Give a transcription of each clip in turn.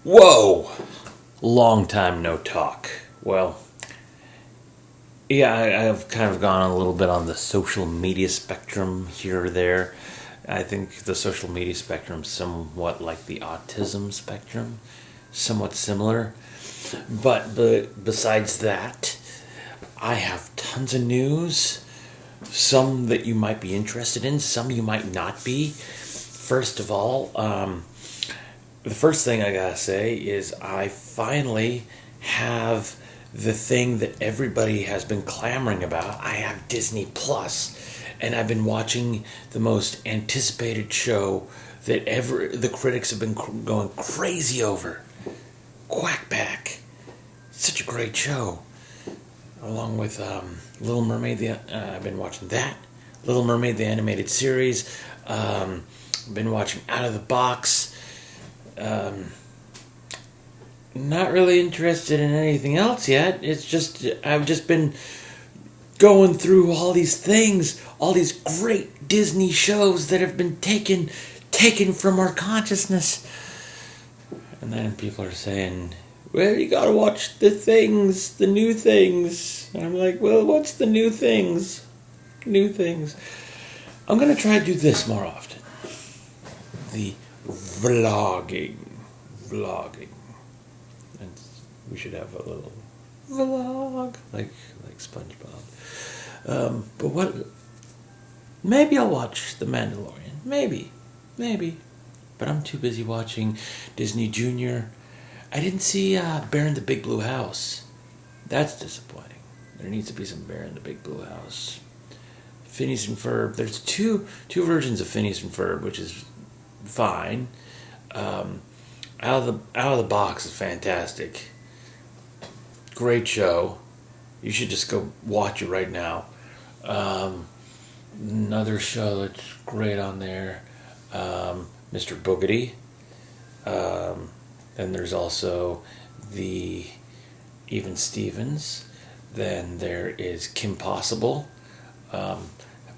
Whoa! Long time no talk. Well, yeah, I've kind of gone a little bit on the social media spectrum here or there. I think the social media spectrum is somewhat like the autism spectrum, somewhat similar. But besides that, I have tons of news. Some that you might be interested in, some you might not be. First of all, the first thing I gotta say is I finally have the thing that everybody has been clamoring about. I have Disney Plus, and I've been watching the most anticipated show that ever the critics have been going crazy over. Quackback, such a great show. Along with Little Mermaid, I've been watching that. Little Mermaid, the animated series. Been watching Out of the Box. Not really interested in anything else yet. It's just I've just been going through all these things, all these great Disney shows that have been taken from our consciousness. And then people are saying, well, you gotta watch the things, the new things. And I'm like, well, what's the new things? New things. I'm gonna try to do this more often. The vlogging. And we should have a little vlog, like SpongeBob. But what? Maybe I'll watch The Mandalorian. Maybe. But I'm too busy watching Disney Junior. I didn't see Bear in the Big Blue House. That's disappointing. There needs to be some Bear in the Big Blue House. Phineas and Ferb. There's two versions of Phineas and Ferb, which is fine. Out of the Box is fantastic. Great show. You should just go watch it right now. Another show that's great on there, Mr. Boogedy. Then there's also the Even Stevens. Then there is Kim Possible.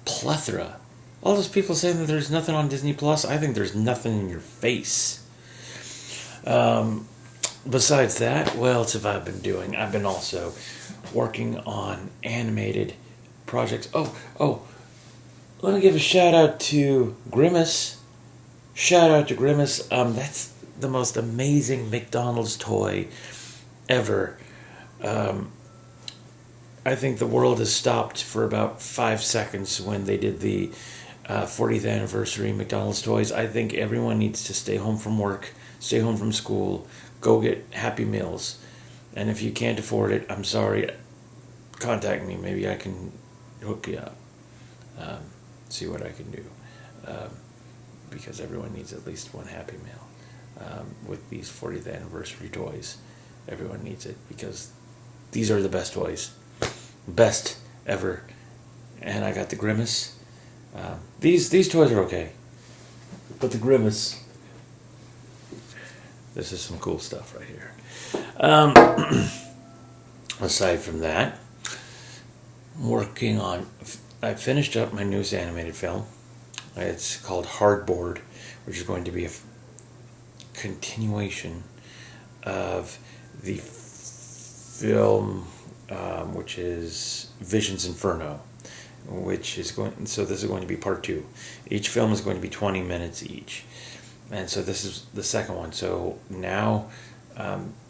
Plethora. All those people saying that there's nothing on Disney Plus. I think there's nothing in your face. Besides that, what else have I been doing? I've been also working on animated projects. Oh, let me give a shout out to Grimace. That's the most amazing McDonald's toy ever. I think the world has stopped for about 5 seconds when they did the 40th anniversary McDonald's toys. I think everyone needs to stay home from work, stay home from school, go get Happy Meals. And if you can't afford it, I'm sorry, contact me. Maybe I can hook you up. See what I can do. Because everyone needs at least one Happy Meal. With these 40th anniversary toys, everyone needs it because these are the best toys. Best ever. And I got the Grimace. These toys are okay. But the Grimace, this is some cool stuff right here. Aside from that, I finished up my newest animated film. It's called Hardboard, which is going to be a continuation of the film, which is Visions Inferno, so this is going to be part 2. Each film is going to be 20 minutes each. And so this is the second one. So now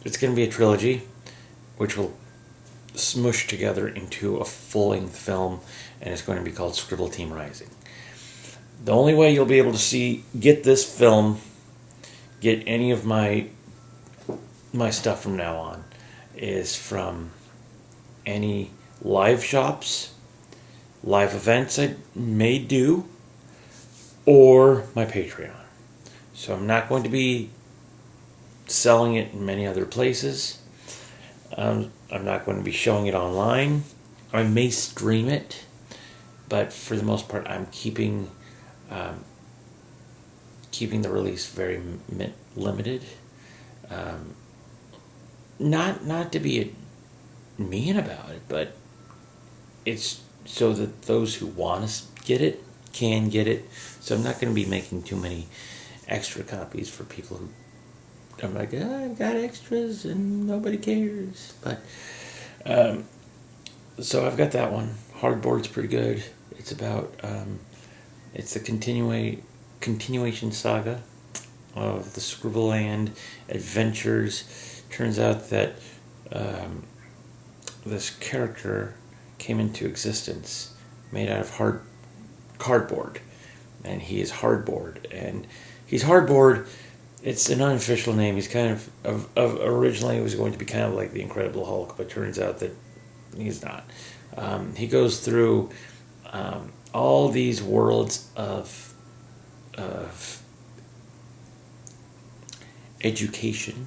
it's going to be a trilogy, which will smush together into a full-length film, and it's going to be called Scribble Team Rising. The only way you'll be able to get this film, get any of my stuff from now on, is from any live shops, live events I may do, or my Patreon. So I'm not going to be selling it in many other places. I'm not going to be showing it online. I may stream it, but for the most part, I'm keeping the release very limited. Not to be mean about it, but it's so that those who want to get it can get it. So I'm not going to be making too many extra copies for people who I'm like, I've got extras and nobody cares. But um, so I've got that one. Hardboard's pretty good. It's about it's the continuation saga of the Scribbleland adventures. Turns out that um, this character came into existence made out of cardboard, and he is Hardboard, and he's Hardboard. It's an unofficial name. He's kind of originally it was going to be kind of like the Incredible Hulk, but turns out that he's not. He goes through all these worlds of educational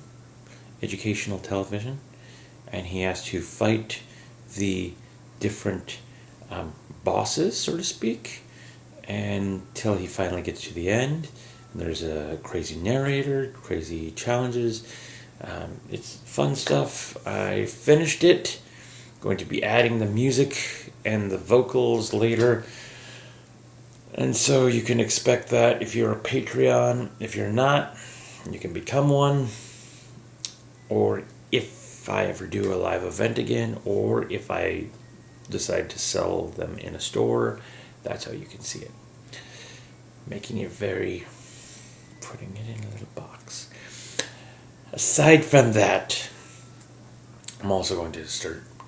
television, and he has to fight the different bosses, so to speak, until he finally gets to the end. And there's a crazy narrator, crazy challenges. It's fun stuff. I finished it. Going to be adding the music and the vocals later. And so you can expect that if you're a Patreon. If you're not, you can become one. Or if I ever do a live event again, or if I decide to sell them in a store, that's how you can see it. Making it putting it in a little box. Aside from that, I'm also going to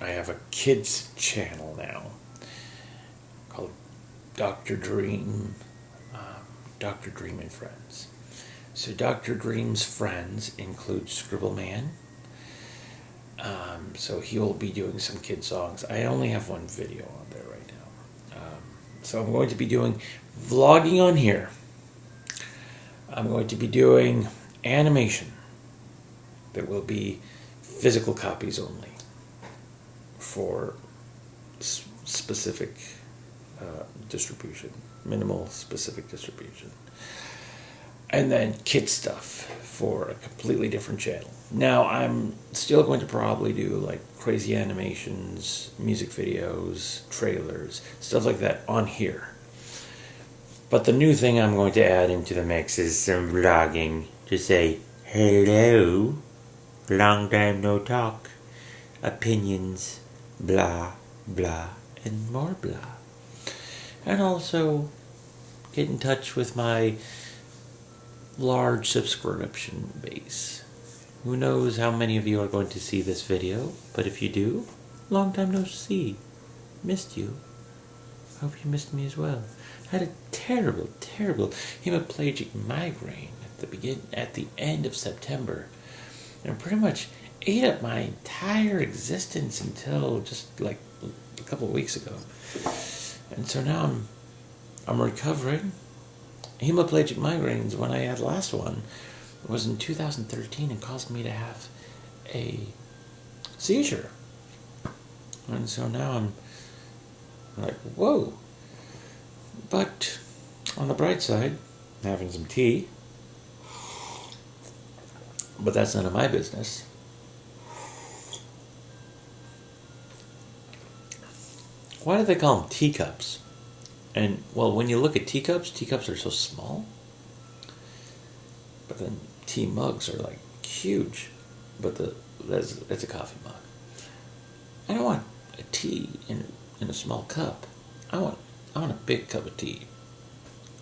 I have a kids channel now called Dr. Dream, Dr. Dream and Friends. So Dr. Dream's friends include Scribbleman. So he'll be doing some kid songs. I only have one video on there right now. So I'm going to be doing vlogging on here. I'm going to be doing animation that will be physical copies only for specific distribution, minimal specific distribution. And then kid stuff for a completely different channel. Now I'm still going to probably do like crazy animations, music videos, trailers, stuff like that on here. But the new thing I'm going to add into the mix is some vlogging to say hello, long time no talk, opinions, blah, blah, and more blah. And also get in touch with my large subscription base. Who knows how many of you are going to see this video, but if you do, long time no see. Missed you. Hope you missed me as well. Had a terrible hemiplegic migraine at the end of September, and pretty much ate up my entire existence until just like a couple of weeks ago. And so now I'm recovering. Hemiplegic migraines, when I had the last one, was in 2013 and caused me to have a seizure. And so now I'm like, whoa. But on the bright side, I'm having some tea. But that's none of my business. Why do they call them teacups? And, well, when you look at teacups are so small. But then tea mugs are, like, huge. But that's a coffee mug. I don't want a tea in a small cup. I want a big cup of tea.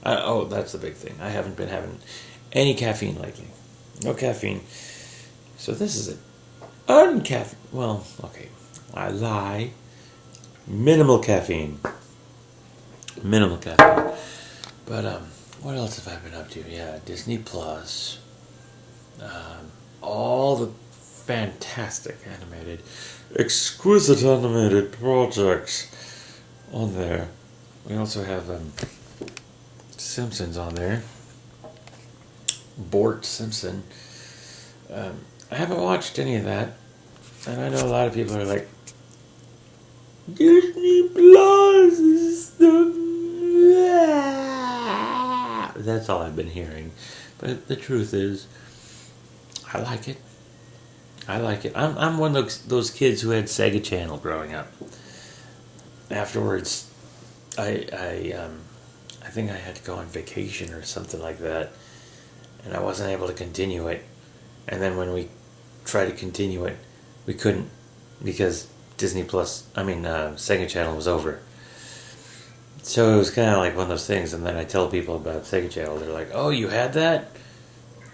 That's the big thing. I haven't been having any caffeine lately. No caffeine. So this is well, okay. I lie. Minimal caffeine. But what else have I been up to? Yeah, Disney Plus. All the fantastic exquisite animated projects on there. We also have Simpsons on there. Bort Simpson. I haven't watched any of that, and I know a lot of people are like, Disney Plus is the... That's all I've been hearing. But the truth is, I like it. I'm one of those kids who had Sega Channel growing up. Afterwards, I think I had to go on vacation or something like that, and I wasn't able to continue it. And then when we tried to continue it, we couldn't because Sega Channel was over. So it was kind of like one of those things. And then I tell people about Sega Channel. They're like, "Oh, you had that?"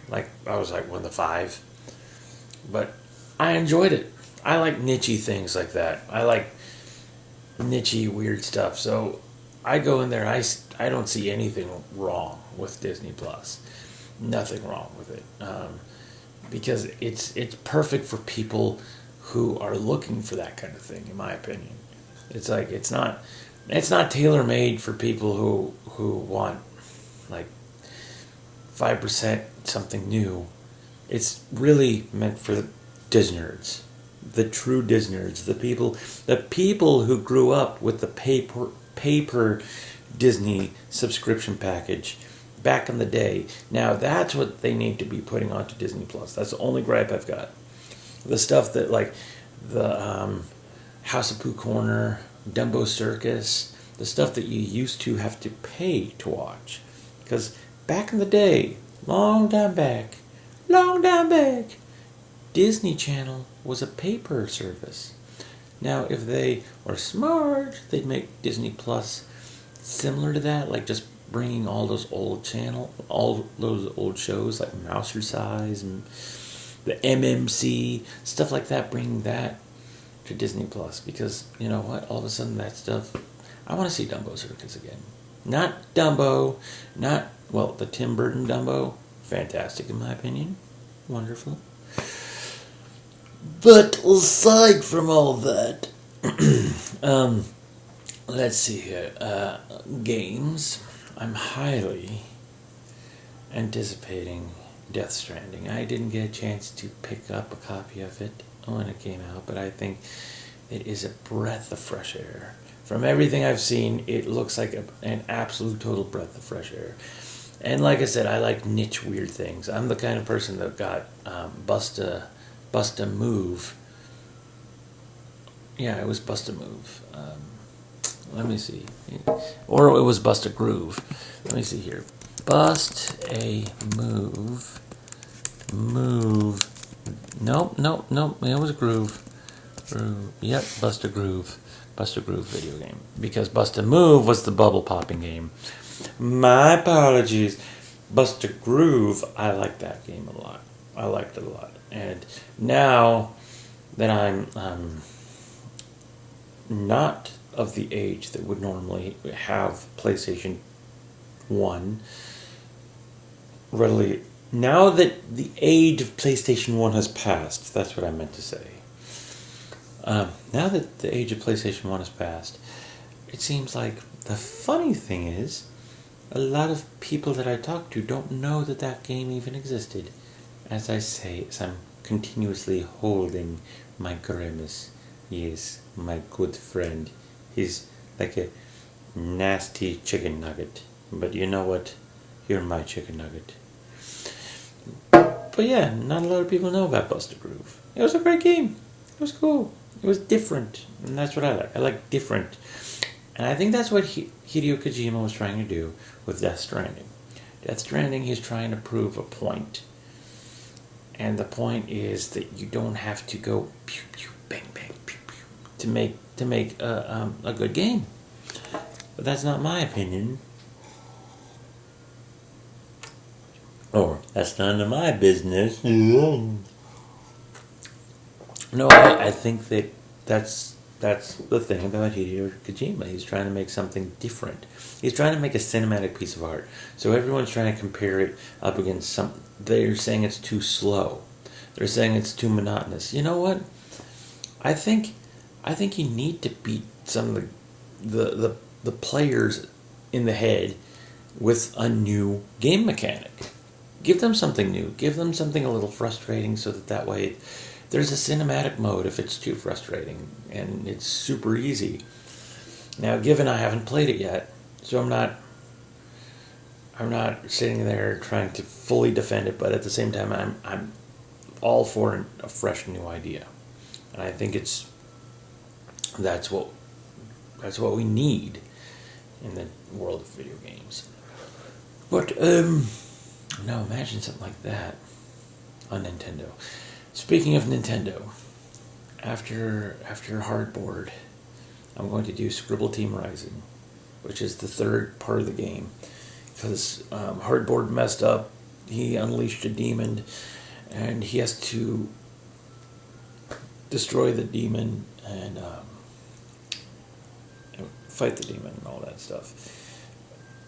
Like, I was like one of the 5. But I enjoyed it. I like niche-y things like that. I like niche-y weird stuff. So I go in there. I don't see anything wrong with Disney Plus. Nothing wrong with it. Because it's perfect for people who are looking for that kind of thing, in my opinion. It's like it's not tailor-made for people who want like 5% something new. It's really meant for the Disney nerds, the true Disney nerds, the people who grew up with the paper Disney subscription package back in the day. Now that's what they need to be putting onto Disney Plus. That's the only gripe I've got. The stuff that like the House of Pooh Corner, Dumbo Circus, the stuff that you used to have to pay to watch. Because back in the day, long time back, Disney Channel was a paper service. Now, if they were smart, they'd make Disney Plus similar to that, like just bringing all those old shows like Mouser Size and the MMC, stuff like that, bringing that to Disney Plus. Because, you know what, all of a sudden that stuff, I want to see Dumbo Circus again. Not Dumbo, the Tim Burton Dumbo, fantastic in my opinion, wonderful. But aside from all that, let's see here, games. I'm highly anticipating Death Stranding. I didn't get a chance to pick up a copy of it when it came out, but I think it is a breath of fresh air. From everything I've seen, it looks like an absolute total breath of fresh air. And like I said, I like niche weird things. I'm the kind of person that got Bust a Move. Yeah, it was Bust a Move. Let me see. Or it was Bust a Groove. Let me see here. Bust a Move. Nope. It was a Groove. Yep, Bust a Groove. Bust a Groove video game. Because Bust a Move was the bubble popping game. My apologies. Bust a Groove, I like that game a lot. I liked it a lot. And now that I'm not of the age that would normally have PlayStation 1 readily, now that the age of PlayStation 1 has passed, that's what I meant to say. Now that the age of PlayStation 1 has passed, it seems like the funny thing is, a lot of people that I talk to don't know that game even existed. As I say, as I'm continuously holding my Grimace. Yes, my good friend. He's like a nasty chicken nugget. But you know what? You're my chicken nugget. But yeah, not a lot of people know about Bust a Groove. It was a great game. It was cool. It was different. And that's what I like. I like different. And I think that's what Hideo Kojima was trying to do with Death Stranding. Death Stranding, he's trying to prove a point. And the point is that you don't have to go pew pew bang bang pew pew to make a good game. But that's not my opinion. Or that's none of my business. No, I think that's the thing about Hideo Kojima. He's trying to make something different. He's trying to make a cinematic piece of art. So everyone's trying to compare it up against some. They're saying it's too slow. They're saying it's too monotonous. You know what? I think you need to beat some of the players in the head with a new game mechanic. Give them something new. Give them something a little frustrating so that way there's a cinematic mode if it's too frustrating, and it's super easy. Now, given I haven't played it yet, so I'm not sitting there trying to fully defend it, but at the same time, I'm all for a fresh new idea, and I think that's what we need in the world of video games. But no, imagine something like that. on Nintendo. Speaking of Nintendo, after Hardboard, I'm going to do Scribble Team Rising, which is the third part of the game. Because Hardboard messed up, he unleashed a demon, and he has to destroy the demon and fight the demon and all that stuff.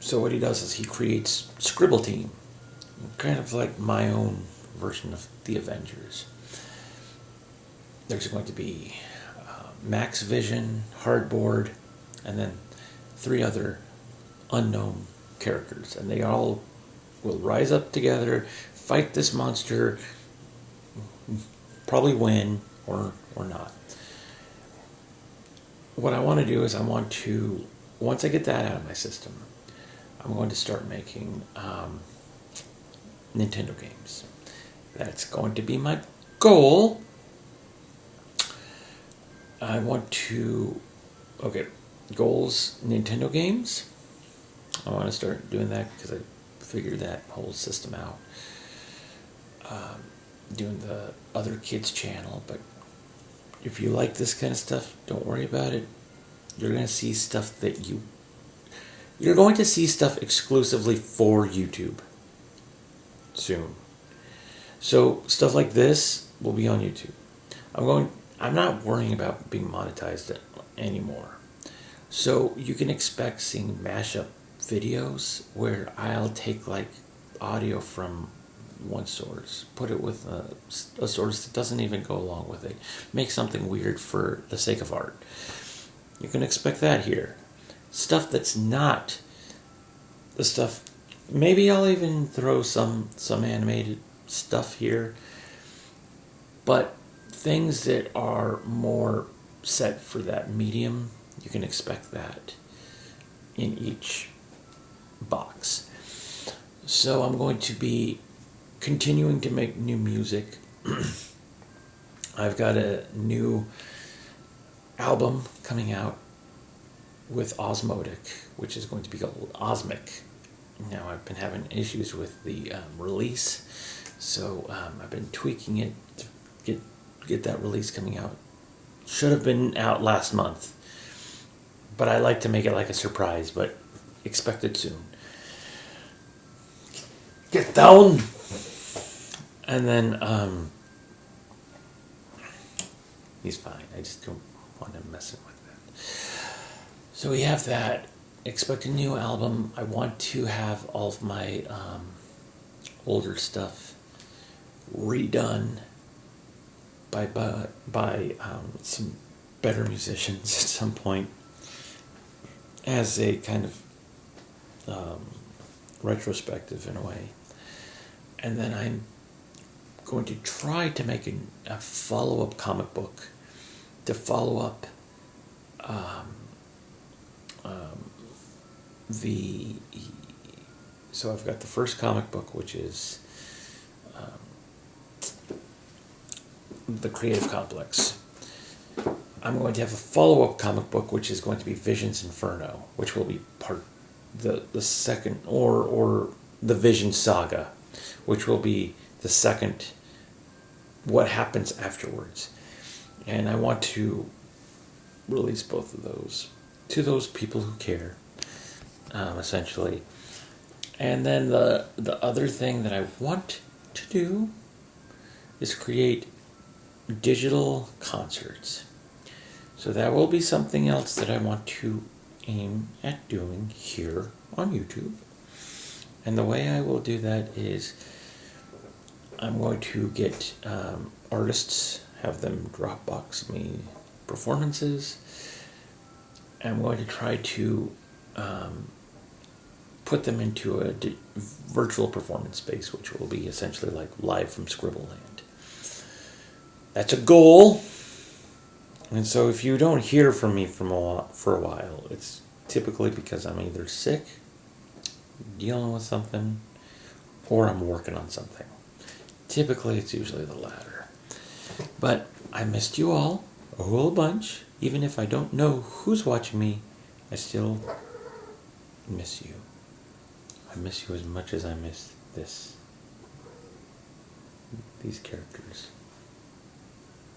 So what he does is he creates Scribble Team, kind of like my own version of the Avengers. There's going to be Max Vision, Hardboard, and then 3 other unknown characters, and they all will rise up together, fight this monster, probably win or not. What I want to do is once I get that out of my system, I'm going to start making Nintendo games. That's going to be my goal. I want to, goals, Nintendo games. I want to start doing that because I figured that whole system out. Doing the other kids channel, but if you like this kind of stuff, don't worry about it. You're going to see stuff you're going to see stuff exclusively for YouTube soon. So stuff like this will be on YouTube. I'm not worrying about being monetized anymore. So you can expect seeing mashup videos where I'll take like audio from one source, put it with a source that doesn't even go along with it, make something weird for the sake of art. You can expect that here. Stuff that's not the stuff. Maybe I'll even throw some animated stuff here, but things that are more set for that medium, you can expect that in each box. So I'm going to be continuing to make new music. I've got a new album coming out with Osmotic, which is going to be called Osmic. Now I've been having issues with the release, so I've been tweaking it to get that release coming out. Should have been out last month, but I like to make it like a surprise, but expect it soon. Get down! And then, he's fine. I just don't want him messing with that. So we have that. Expect a new album. I want to have all of my older stuff redone by some better musicians at some point as a kind of retrospective in a way. And then I'm going to try to make a follow-up comic book to follow up so I've got the first comic book, which is The Creative Complex. I'm going to have a follow-up comic book, which is going to be Vision's Inferno, which will be the second, or the Vision Saga, which will be the second, what happens afterwards. And I want to release both of those to those people who care, essentially. And then the other thing that I want to do is create digital concerts. So that will be something else that I want to aim at doing here on YouTube. And the way I will do that is I'm going to get artists, have them Dropbox me performances. I'm going to try to put them into a virtual performance space, which will be essentially like live from Scribbleland. That's a goal. And so if you don't hear from me for a while, it's typically because I'm either sick, dealing with something, or I'm working on something. Typically, it's usually the latter. But I missed you all, a whole bunch. Even if I don't know who's watching me, I still miss you. I miss you as much as I miss this. these characters.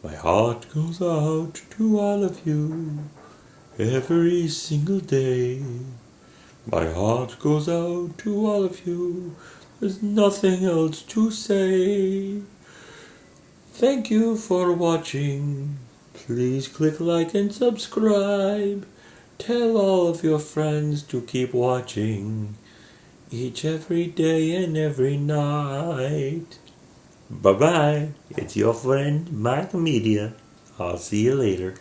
My heart goes out to all of you every single day. My heart goes out to all of you. There's nothing else to say. Thank you for watching. Please click like and subscribe. Tell all of your friends to keep watching each every day and every night. Bye-bye. It's your friend, Mark Media. I'll see you later.